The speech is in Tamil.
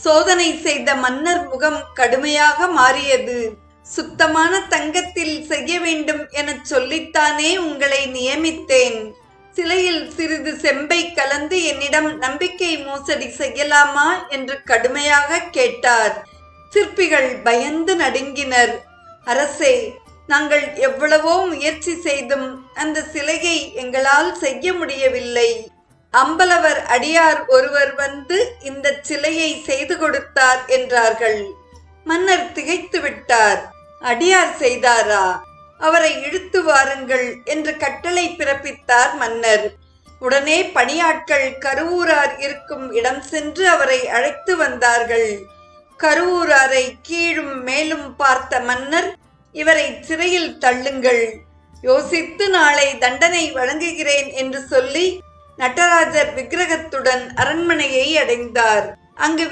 சோதனை செய்த மன்னர் முகம் கடுமையாக மாறியது. சுத்தமான தங்கத்தில் செய்ய வேண்டும் எனச் சொல்லித்தானே உங்களை நியமித்தேன். சிலையில் சிறிது செம்பை கலந்து என்னிடம் நம்பிக்கை மோசடி செய்யலாமா என்று கடுமையாக கேட்டார். சிற்பிகள் பயந்து நடுங்கினர். அரசே, நாங்கள் எவ்வளவோ முயற்சி செய்தும் அந்த சிலையை எங்களால் செய்ய முடியவில்லை. அம்பலவர் அடியார் ஒருவர் வந்து இந்த சிலையை செய்து கொடுத்தார் என்றார்கள். மன்னர் திகைத்து விட்டார். அடியார் செய்தாரா? அவரை இழுத்து வாருங்கள் என்று கட்டளை பிறப்பித்தார் மன்னர். உடனே பணியாட்கள் கருவூரார் இருக்கும் இடம் சென்று அவரை அழைத்து வந்தார்கள். கருவூராரை கீழும் மேலும் பார்த்த மன்னர், இவரை சிறையில் தள்ளுங்கள், யோசித்து நாளை தண்டனை வழங்குகிறேன் என்று சொல்லி நடராஜர் விக்கிரகத்துடன் அரண்மனையை அடைந்தார். அங்கு